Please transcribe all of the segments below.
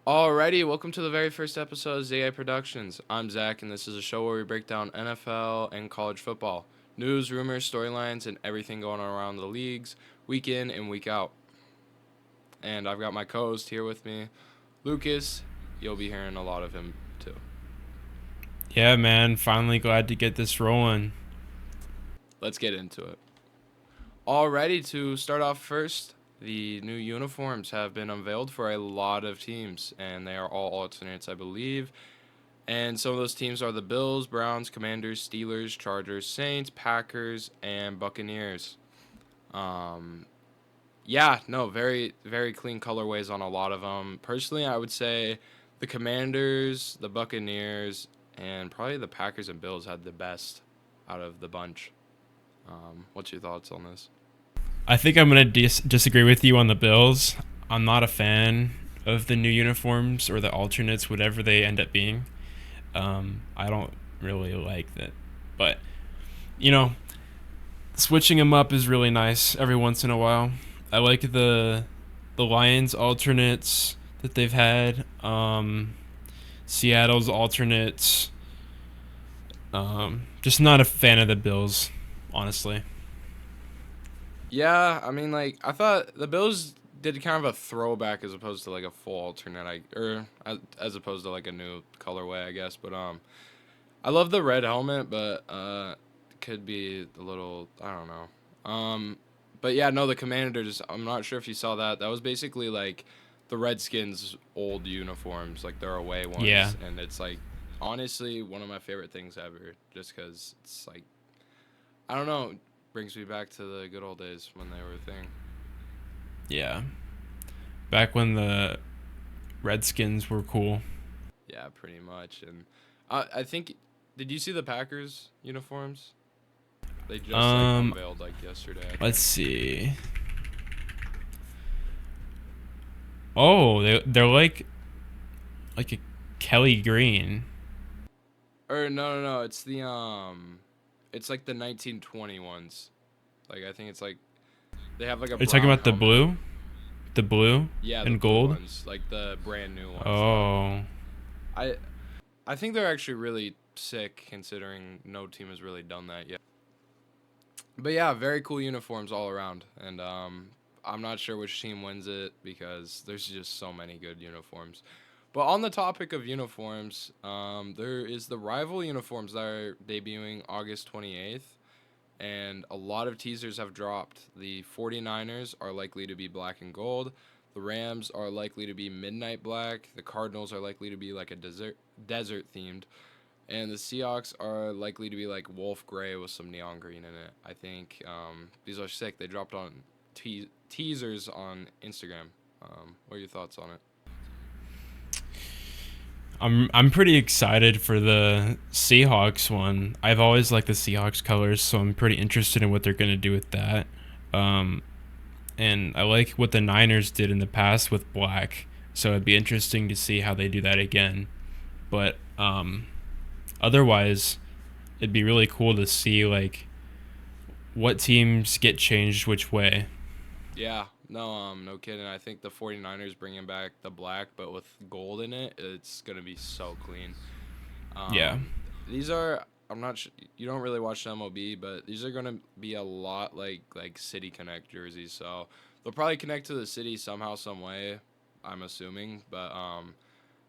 Alrighty, welcome to the very first episode of ZA Productions. I'm Zach, and this is a show where we break down NFL and college football, news, rumors, storylines, and everything going on around the leagues, week in and week out. And I've got my co-host here with me, Lucas. You'll be hearing a lot of him too. Yeah, man. Finally glad to get this rolling. Let's get into it. Alrighty, to start off first, the new uniforms have been unveiled for a lot of teams, and they are all alternates, I believe. And some of those teams are the Bills, Browns, Commanders, Steelers, Chargers, Saints, Packers, and Buccaneers. Um, yeah, no, very, very clean colorways on a lot of them. Personally, I would say the Commanders, the Buccaneers, and probably the Packers and Bills had the best out of the bunch. What's your thoughts on this? I think I'm going to disagree with you on the Bills. I'm not a fan of the new uniforms or the alternates, whatever they end up being. I don't really like that. But, you know, switching them up is really nice every once in a while. I like the Lions alternates that they've had. Seattle's alternates. Just not a fan of the Bills, honestly. Yeah, I mean, like I thought the Bills did kind of a throwback as opposed to like a full alternate, or as opposed to like a new colorway, I guess. But I love the red helmet, but could be a little, I don't know. But yeah, no, the Commanders. I'm not sure if you saw that. That was basically like the Redskins' old uniforms, like their away Yeah. ones, and it's like honestly one of my favorite things ever, just because it's like I don't know, brings me back to the good old days when they were a thing. Yeah. Back when the Redskins were cool. Yeah, pretty much. And I think, did you see the Packers uniforms? They just like Um, unveiled like yesterday, I let's think. see. Oh, they're like a Kelly Green. Or no, it's the it's like the 1920 ones. Like I think it's like they have like a Are you talking brown about the helmet. blue? The blue Yeah, the and blue gold? ones, like the brand new ones. Oh. I I think they're actually really sick considering no team has really done that yet. But yeah, very cool uniforms all around, and I'm not sure which team wins it because there's just so many good uniforms. But on the topic of uniforms, there is the rival uniforms that are debuting August 28th, and a lot of teasers have dropped. The 49ers are likely to be black and gold. The Rams are likely to be midnight black. The Cardinals are likely to be like a desert themed, and the Seahawks are likely to be like wolf gray with some neon green in it. I think these are sick. They dropped on teasers on Instagram. What are your thoughts on it? I'm pretty excited for the Seahawks one. I've always liked the Seahawks colors, so I'm pretty interested in what they're going to do with that. Um and I like what the Niners did in the past with black. So it'd be interesting to see how they do that again. But otherwise, it'd be really cool to see like what teams get changed which way. Yeah, no kidding. I think the 49ers bringing back the black, but with gold in it, it's gonna be so clean. Yeah. These are I'm not sure you don't really watch the MLB, but these are gonna be a lot like City Connect jerseys. So they'll probably connect to the city somehow, some way. I'm assuming, but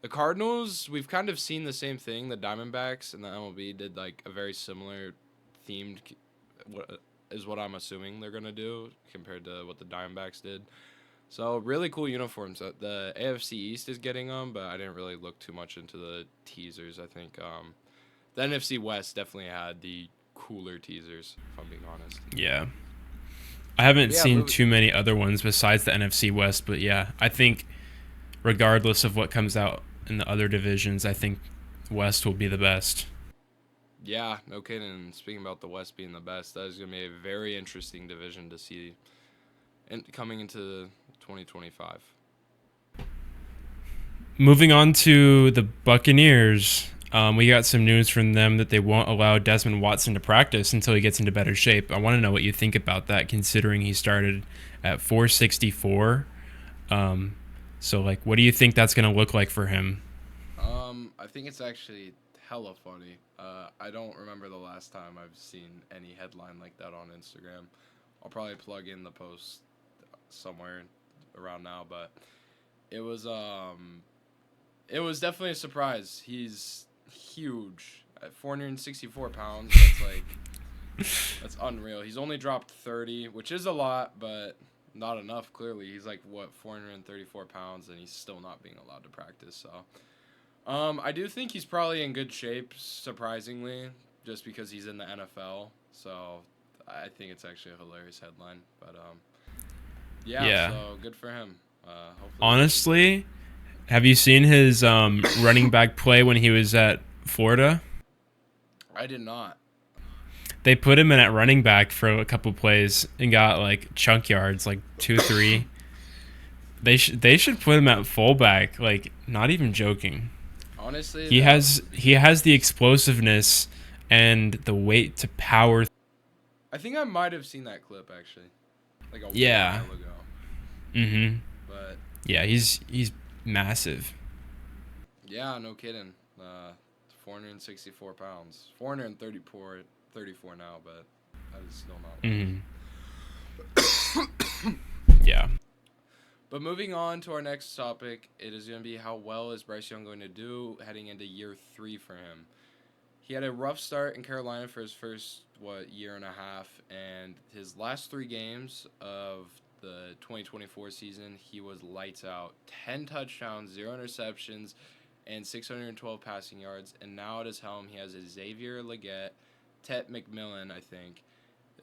the Cardinals, we've kind of seen the same thing. The Diamondbacks and the MLB did like a very similar themed. What is what I'm assuming they're gonna do compared to what the Diamondbacks did. So really cool uniforms. The AFC East is getting them, but I didn't really look too much into the teasers. I think the NFC West definitely had the cooler teasers, if I'm being honest. Yeah. I haven't But yeah, seen moving. too many other ones besides the NFC West, but yeah, I think regardless of what comes out in the other divisions, I think West will be the best. Yeah, no kidding. And speaking about the West being the best, that is going to be a very interesting division to see and coming into 2025. Moving on to the Buccaneers, we got some news from them that they won't allow Desmond Watson to practice until he gets into better shape. I want to know what you think about that, considering he started at 464. Um, So like, what do you think that's gonna look like for him? I think it's actually hella funny. I don't remember the last time I've seen any headline like that on Instagram. I'll probably plug in the post somewhere around now, but it was um it was definitely a surprise. He's huge at 464 pounds. That's unreal. He's only dropped 30, which is a lot, but not enough. Clearly, he's like what 434 pounds, and he's still not being allowed to practice. So, I do think he's probably in good shape, surprisingly, just because he's in the NFL. So, I think it's actually a hilarious headline. But yeah. Yeah. So good for him. Hopefully he does good. Honestly, have you seen his running back play when he was at Florida? I did not. They put him in at running back for a couple plays and got like chunk yards, like 2, 3. They should put him at fullback. Like, not even joking. Honestly, He has the explosiveness and the weight to power. I think I might have seen that clip actually, like a Yeah. while ago. Mhm. But Yeah, he's massive. yeah, no kidding. 464 pounds. 434 now, but that is still not Mhm. Yeah. But moving on to our next topic, it is going to be how well is Bryce Young going to do heading into year 3 for him. He had a rough start in Carolina for his first, year and a half, and his last 3 games of the 2024 season, he was lights out. 10 touchdowns, 0 interceptions, and 612 passing yards. And now at his helm, he has Xavier Legette, Tet McMillan, I think,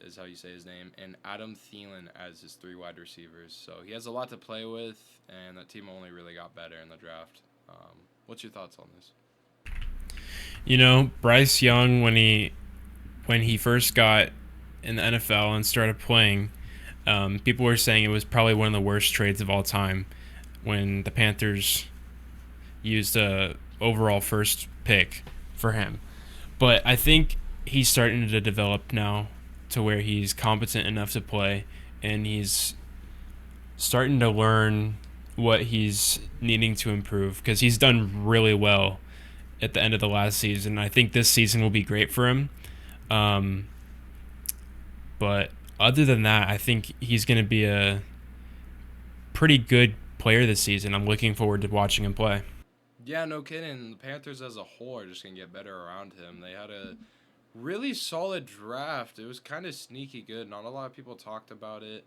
is how you say his name, and Adam Thielen as his 3 wide receivers. So he has a lot to play with, and that team only really got better in the draft. What's your thoughts on this? Bryce Young when he first got in the NFL and started playing, people were saying it was probably one of the worst trades of all time when the Panthers used a overall first pick for him. But I think he's starting to develop now to where he's competent enough to play, and he's starting to learn what he's needing to improve because he's done really well at the end of the last season. I think this season will be great for him. Um, but other than that, I think he's going to be a pretty good player this season. I'm looking forward to watching him play. Yeah, no kidding. The Panthers as a whole are just going to get better around him. They had a really solid draft. It was kind of sneaky good. Not a lot of people talked about it.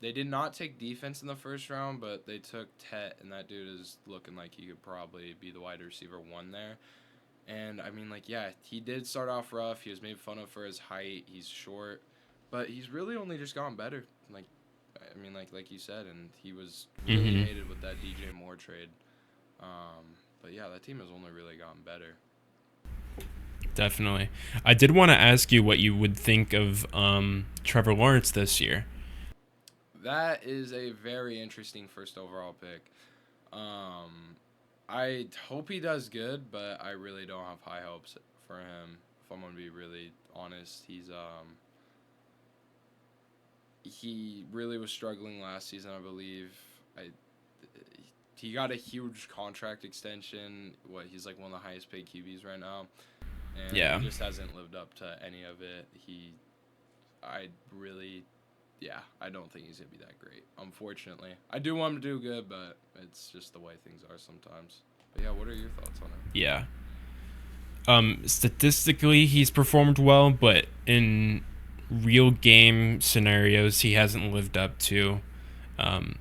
They did not take defense in the first round, but they took Tet, and that dude is looking like he could probably be the wide receiver 1 there. And I mean, yeah, he did start off rough. He was made fun of for his height. He's short, but he's really only just gotten better. Like you said, and he was really Mm-hmm. hated with that DJ Moore trade. But yeah, that team has only really gotten better. Definitely. I did want to ask you what you would think of Trevor Lawrence this year. That is a very interesting first overall pick. I hope he does good, but I really don't have high hopes for him. If I'm gonna be really honest, he really was struggling last season, I believe. I he got a huge contract extension. He's like one of the highest paid QBs right now, and Yeah. he just hasn't lived up to any of it. I really, yeah, I don't think he's gonna be that great. Unfortunately, I do want him to do good, but it's just the way things are sometimes. But yeah, what are your thoughts on it? Yeah. Statistically, he's performed well, but in real game scenarios, he hasn't lived up to um,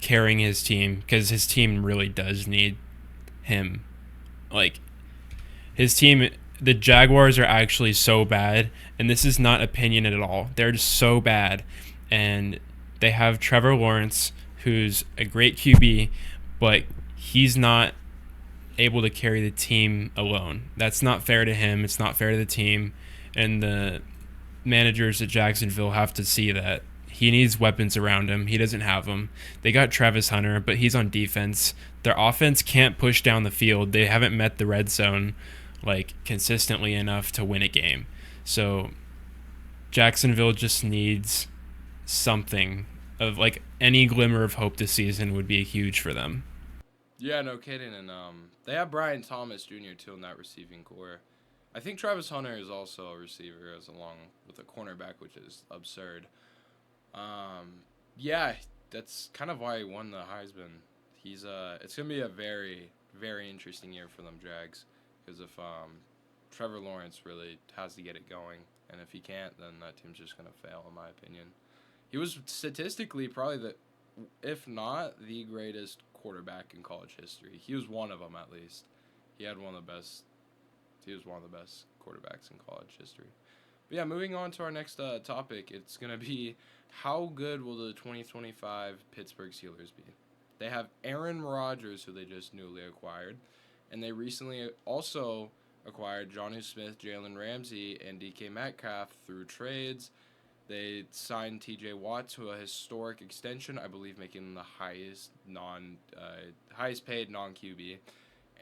carrying his team because his team really does need him. Like, his team, the Jaguars are actually so bad, and this is not opinion at all. They're just so bad, and they have Trevor Lawrence, who's a great QB, but he's not able to carry the team alone. That's not fair to him. It's not fair to the team, and the managers at Jacksonville have to see that. He needs weapons around him. He doesn't have them. They got Travis Hunter, but he's on defense. Their offense can't push down the field. They haven't met the red zone consistently enough to win a game. So Jacksonville just needs something of like any glimmer of hope this season would be huge for them. Yeah, no kidding. And they have Brian Thomas Jr. too in that receiving core. I think Travis Hunter is also a receiver as along with a cornerback, which is absurd. Um, yeah, that's kind of why he won the Heisman. It's gonna be a very interesting year for them Jags, because if Trevor Lawrence really has to get it going, and if he can't, then that team's just gonna fail, in my opinion. He was statistically probably if not the greatest quarterback in college history. He was one of them at least. He had one of the best. He was one of the best quarterbacks in college history. But yeah, moving on to our next topic, it's gonna be how good will the 2025 Pittsburgh Steelers be? They have Aaron Rodgers, who they just newly acquired, and they recently also acquired Jonnu Smith, Jalen Ramsey, and DK Metcalf through trades. They signed T.J. Watt to a historic extension, I believe, making him the highest paid non QB.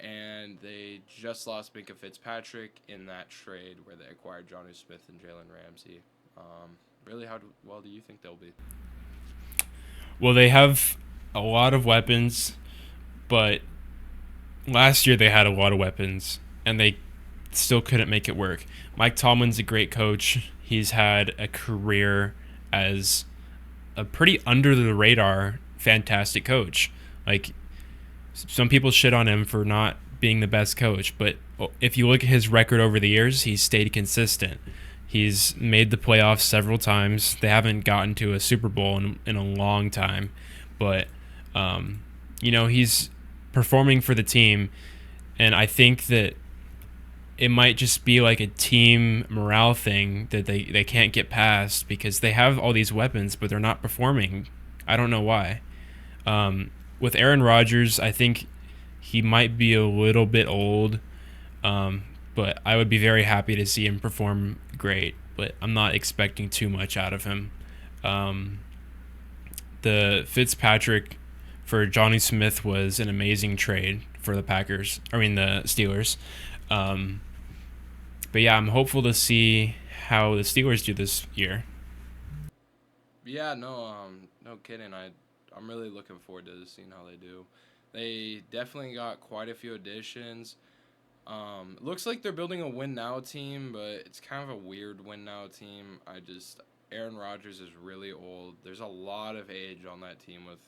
And they just lost Minka Fitzpatrick in that trade where they acquired Jonnu Smith and Jalen Ramsey. Really, well do you think they'll be? Well, they have a lot of weapons, but last year they had a lot of weapons and they still couldn't make it work. Mike Tomlin's a great coach. He's had a career as a pretty under the radar fantastic coach. Like, some people shit on him for not being the best coach, but if you look at his record over the years, he's stayed consistent. He's made the playoffs several times. They haven't gotten to a Super Bowl in a long time, but he's performing for the team, and I think that it might just be like a team morale thing that they can't get past because they have all these weapons, but they're not performing. I don't know why. With Aaron Rodgers, I think he might be a little bit old, but I would be very happy to see him perform great. But I'm not expecting too much out of him. The Fitzpatrick for Johnny Smith was an amazing trade for the Packers. I mean the Steelers. But yeah, I'm hopeful to see how the Steelers do this year. Yeah, no kidding. I'm really looking forward to seeing how they do. They definitely got quite a few additions. It looks like they're building a win now team, but it's kind of a weird win now team. Aaron Rodgers is really old. There's a lot of age on that team with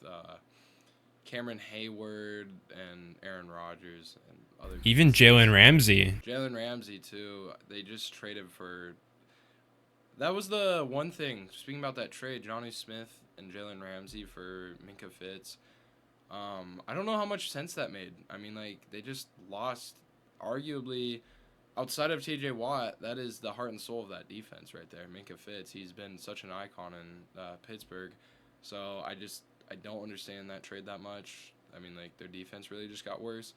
Cameron Hayward and Aaron Rodgers and other Even Jalen Ramsey. Jalen Ramsey too. They just traded for. That was the one thing. Speaking about that trade, Johnny Smith and Jalen Ramsey for Minka Fitz. I don't know how much sense that made. I mean, like, they just lost, arguably, outside of T.J. Watt. That is the heart and soul of that defense right there. Minka Fitz. He's been such an icon in Pittsburgh. So I don't understand that trade that much. I mean, like, their defense really just got worse.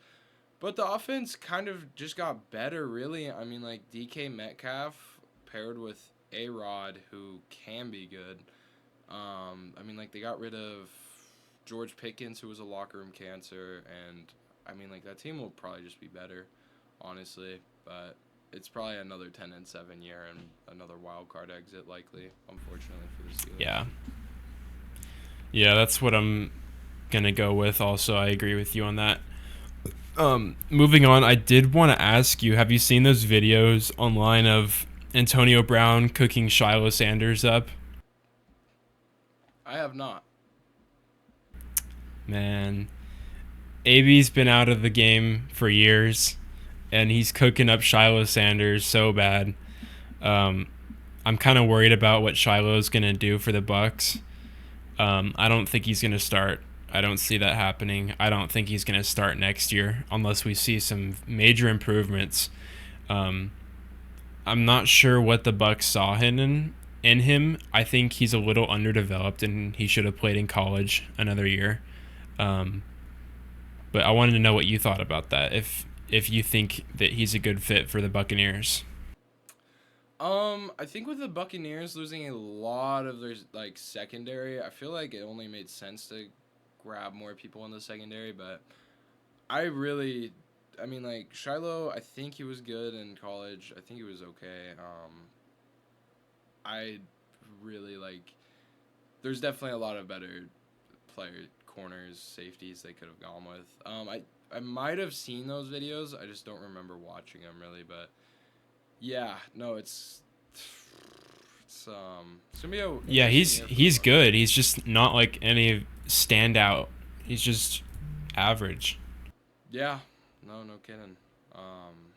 But the offense kind of just got better, really. I mean, like, DK Metcalf paired with A-Rod, who can be good. I mean, like, they got rid of George Pickens, who was a locker room cancer. And, I mean, like, that team will probably just be better, honestly. But it's probably another 10-7 year and another wild card exit, likely, unfortunately, for the Steelers. Yeah. Yeah, that's what I'm going to go with also. I agree with you on that. Moving on, I did want to ask you, have you seen those videos online of Antonio Brown cooking Shiloh Sanders up? I have not. Man, AB's been out of the game for years, and he's cooking up Shiloh Sanders so bad. I'm kind of worried about what Shiloh's going to do for the Bucks. I don't think he's going to start. I don't see that happening. I don't think he's going to start next year unless we see some major improvements. I'm not sure what the Bucks saw in him. I think he's a little underdeveloped and he should have played in college another year. But I wanted to know what you thought about that. If you think that he's a good fit for the Buccaneers. I think with the Buccaneers losing a lot of their like secondary, I feel like it only made sense to grab more people in the secondary, but I mean, like, Shiloh, I think he was good in college. I think he was okay. I really like there's definitely a lot of better player corners, safeties they could have gone with. I might have seen those videos. I just don't remember watching them really, but yeah, no, it's gonna be a Yeah, interesting he's year for the he's Bucks. good. He's just not like any standout. He's just average. Yeah, no, no kidding. Um,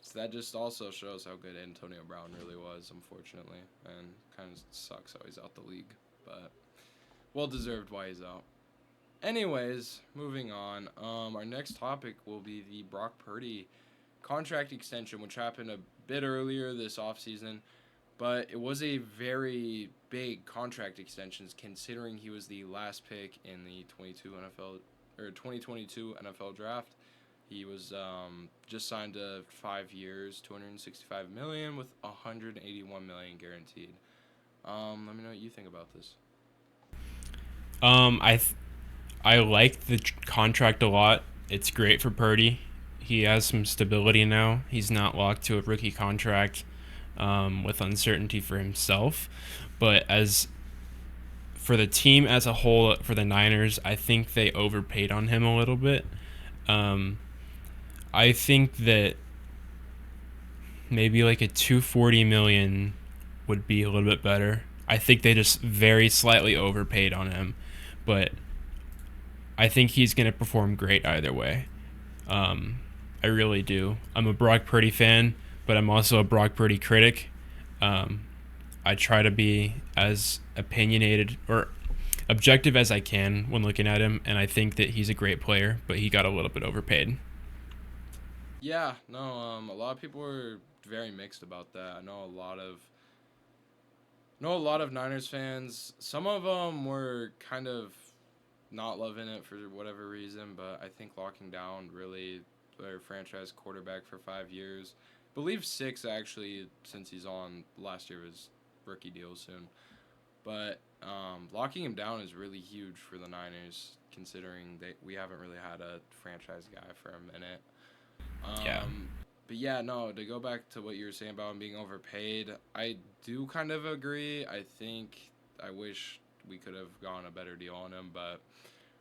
so that just also shows how good Antonio Brown really was, unfortunately, and kind of sucks how he's out the league, but well deserved why he's out. Anyways, moving on. Our next topic will be the Brock Purdy contract extension, which happened a bit earlier this offseason, but it was a very big contract extension considering he was the last pick in the 2022 NFL draft. He was just signed to 5 years, 265 million with 181 million guaranteed. Let me know what you think about this. Um, I th- I like the contract a lot. It's great for Purdy. He has some stability now. He's not locked to a rookie contract with uncertainty for himself. But as for the team as a whole, for the Niners, I think they overpaid on him a little bit. Um, I think that maybe like a 240 million would be a little bit better. I think they just very slightly overpaid on him, but I think he's going to perform great either way. Um, I really do. I'm a Brock Purdy fan, but I'm also a Brock Purdy critic. Um, I try to be as opinionated or objective as I can when looking at him, and I think that he's a great player, but he got a little bit overpaid. Yeah, no, a lot of people were very mixed about that. I know a lot of Niners fans. Some of them were kind of not loving it for whatever reason, but I think locking down really their franchise quarterback for 5 years. I believe 6 actually, since he's on last year of his rookie deal soon. But locking him down is really huge for the Niners, considering we haven't really had a franchise guy for a minute. Yeah. But yeah, no, to go back to what you were saying about him being overpaid, I do kind of agree. I wish we could have gone a better deal on him, but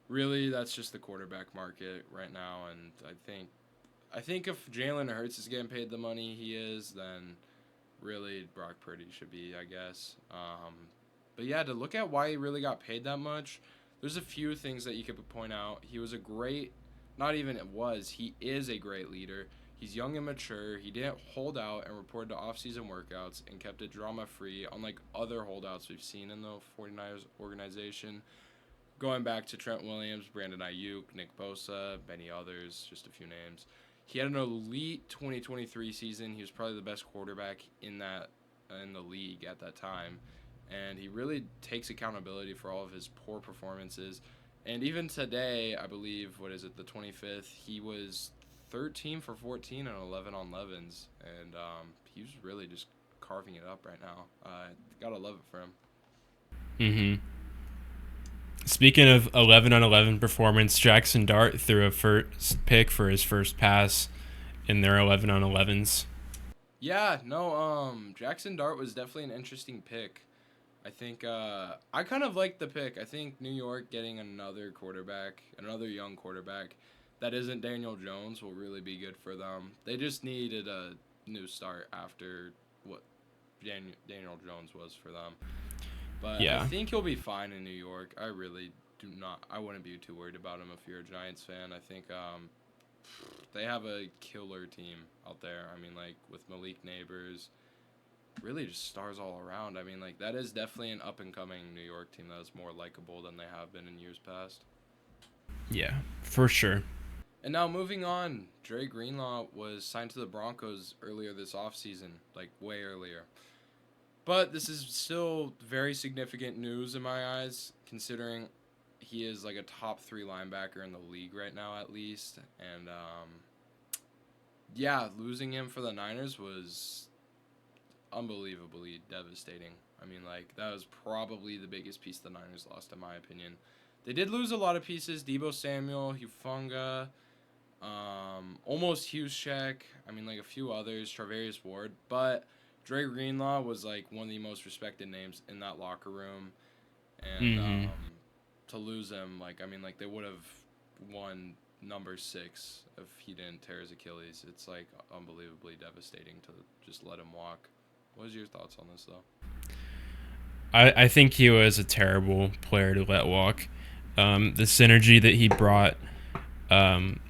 really that's just the quarterback market right now, and I think if Jalen Hurts is getting paid the money he is, then really Brock Purdy should be, I guess. But yeah, to look at why he really got paid that much, there's a few things that you could point out. He was a great, not even it was, he is a great leader. He's young and mature. He didn't hold out and reported to off-season workouts and kept it drama-free, unlike other holdouts we've seen in the 49ers organization. Going back to Trent Williams, Brandon Ayuk, Nick Bosa, many others, just a few names. He had an elite 2023 season. He was probably the best quarterback in the league at that time, and he really takes accountability for all of his poor performances. And even today, I believe, what is it, the 25th, he was 13 for 14 and 11 on 11s, and he was really just carving it up right now. Gotta love it for him. Mm-hmm. Speaking of 11 on 11 performance, Jackson Dart threw a first pick for his first pass in their 11 on 11s. Yeah, no, Jackson Dart was definitely an interesting pick. I think I kind of like the pick. I think New York getting another young quarterback that isn't Daniel Jones will really be good for them. They just needed a new start after what Daniel Jones was for them. But I Yeah. think he'll be fine in New York. I really do not. I wouldn't be too worried about him if you're a Giants fan. I think they have a killer team out there. I mean, like with Malik Neighbors, really just stars all around. I mean, like that is definitely an up and coming New York team that is more likable than they have been in years past. Yeah, for sure. And now moving on, Dre Greenlaw was signed to the Broncos earlier this offseason, like way earlier. But this is still very significant news in my eyes, considering he is like a top 3 linebacker in the league right now, at least. And yeah, losing him for the Niners was unbelievably devastating. I mean, like, that was probably the biggest piece the Niners lost, in my opinion. They did lose a lot of pieces. Debo Samuel, Hufanga, almost Hughes-Check. I mean, like, a few others, Travarius Ward. But Dre Greenlaw was, like, one of the most respected names in that locker room. and Mm-hmm. to lose him, like I mean, like they would have won number 6 if he didn't tear his Achilles. It's like unbelievably devastating to just let him walk. What is your thoughts on this though? I think he was a terrible player to let walk. The synergy that he brought um,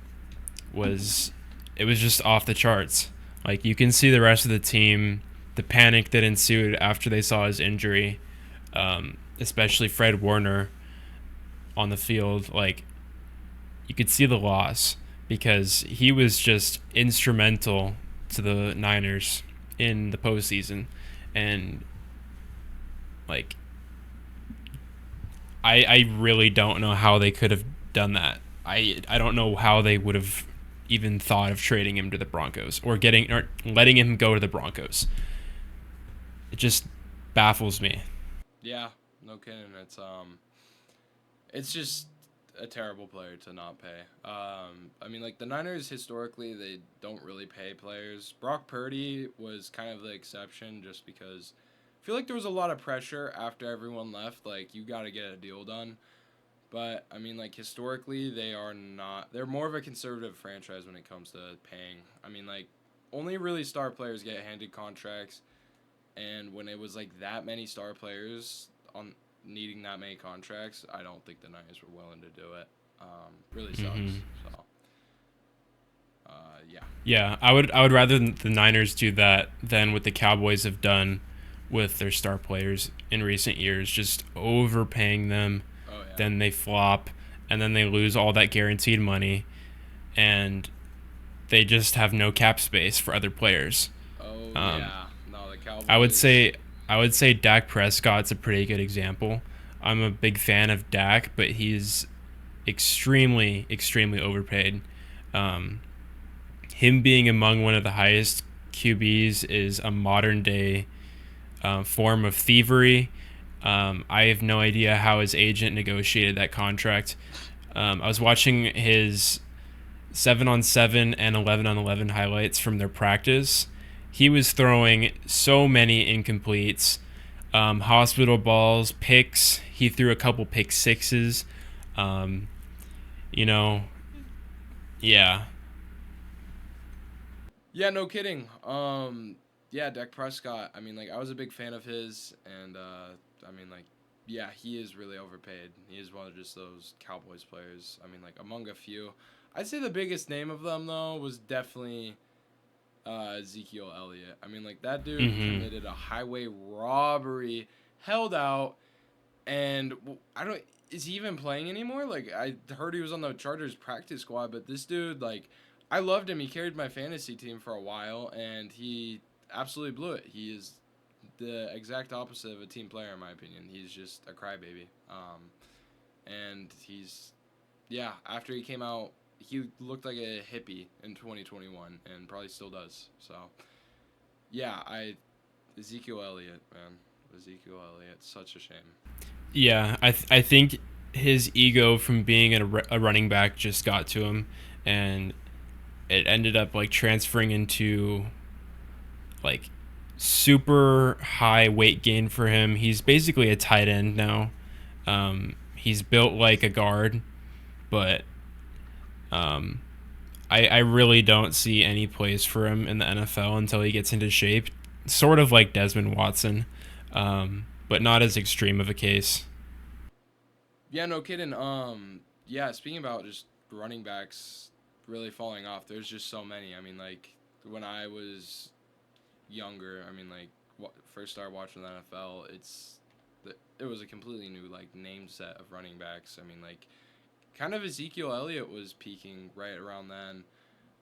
was it was just off the charts. Like you can see the rest of the team, the panic that ensued after they saw his injury, especially Fred Warner on the field. Like you could see the loss because he was just instrumental to the Niners in the postseason, and like I really don't know how they could have done that. I don't know how they would have even thought of trading him to the Broncos or getting or letting him go to the Broncos. It just baffles me. Yeah, no kidding. It's just a terrible player to not pay. I mean, like the Niners historically, they don't really pay players. Brock Purdy was kind of the exception, just because I feel like there was a lot of pressure after everyone left. Like you got to get a deal done. But I mean, like historically, they are not. They're more of a conservative franchise when it comes to paying. I mean, like only really star players get handed contracts, and when it was like that many star players on needing that many contracts, I don't think the Niners were willing to do it. Really Mm-hmm. sucks. So, yeah. Yeah, I would rather the Niners do that than what the Cowboys have done with their star players in recent years, just overpaying them, Oh yeah. then they flop, and then they lose all that guaranteed money, and they just have no cap space for other players. Oh Um, yeah. No, the I would Cowboys. say I would say Dak Prescott's a pretty good example. I'm a big fan of Dak, but he's extremely overpaid. Um, him being among one of the highest QBs is a modern day form of thievery. I have no idea how his agent negotiated that contract. I was watching his 7-on-7 and 11-on-11 highlights from their practice. He was throwing so many incompletes, hospital balls, picks. He threw a couple pick sixes. Um, you know, yeah. Yeah, no kidding. Yeah, Dak Prescott. I mean, like I was a big fan of his, and I mean, like, yeah, he is really overpaid. He is one of just those Cowboys players. I mean, like among a few. I'd say the biggest name of them though was definitely Ezekiel Elliott. I mean, like that dude Mm-hmm. committed a highway robbery, held out, and I don't. Is he even playing anymore? Like I heard he was on the Chargers practice squad, but this dude, like, I loved him. He carried my fantasy team for a while, and he absolutely blew it. He is the exact opposite of a team player, in my opinion. He's just a crybaby. And he's yeah. After he came out, he looked like a hippie in 2021, and probably still does. So yeah, I Ezekiel Elliott, man. Ezekiel Elliott, such a shame. Yeah, I think his ego from being a running back just got to him, and it ended up like transferring into like super high weight gain for him. He's basically a tight end now. He's built like a guard, but um, I really don't see any place for him in the NFL until he gets into shape. Sort of like Desmond Watson, but not as extreme of a case. Yeah, no kidding. Yeah, speaking about just running backs really falling off, there's just so many. I mean, like when I was younger, I mean, like first started watching the NFL, it was a completely new like name set of running backs. I mean, like kind of Ezekiel Elliott was peaking right around then,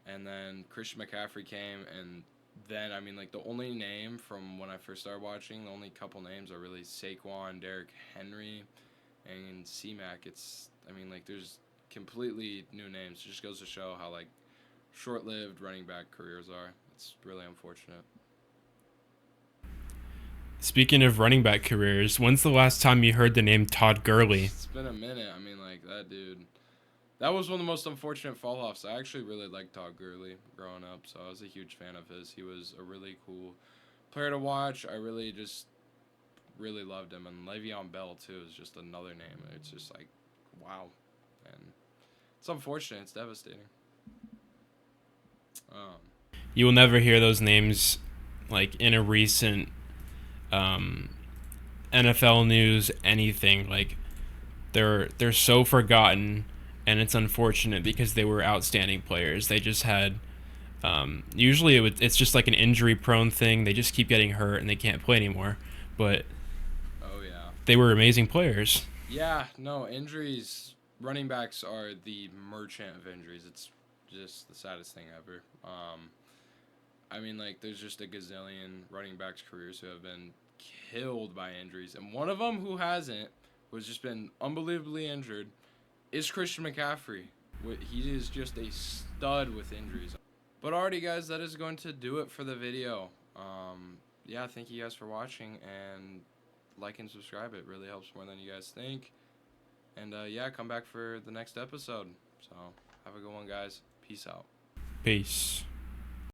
and then Christian McCaffrey came, and then I mean, like the only name from when I first started watching, the only couple names are really Saquon, Derrick Henry, and C-Mac. It's I mean, like there's completely new names. It just goes to show how like short-lived running back careers are. It's really unfortunate. Speaking of running back careers, when's the last time you heard the name Todd Gurley? It's been a minute. I mean, like that dude. That was one of the most unfortunate fall offs. I actually really liked Todd Gurley growing up, so I was a huge fan of his. He was a really cool player to watch. I really just really loved him. And Le'Veon Bell, too, is just another name. It's just like, wow. And it's unfortunate. It's devastating. You will never hear those names like in a recent um, NFL news, anything. Like they're so forgotten, and it's unfortunate because they were outstanding players. They just had usually it's just like an injury prone thing. They just keep getting hurt and they can't play anymore. But Oh, yeah. they were amazing players. Yeah, no, injuries. Running backs are the merchant of injuries. It's just the saddest thing ever. I mean, like, there's just a gazillion running backs' careers who have been killed by injuries. And one of them who hasn't, who's just been unbelievably injured, is Christian McCaffrey. He is just a stud with injuries. But alrighty, guys, that is going to do it for the video. Yeah, thank you guys for watching, and like and subscribe. It really helps more than you guys think. And, yeah, come back for the next episode. So, have a good one, guys. Peace out. Peace.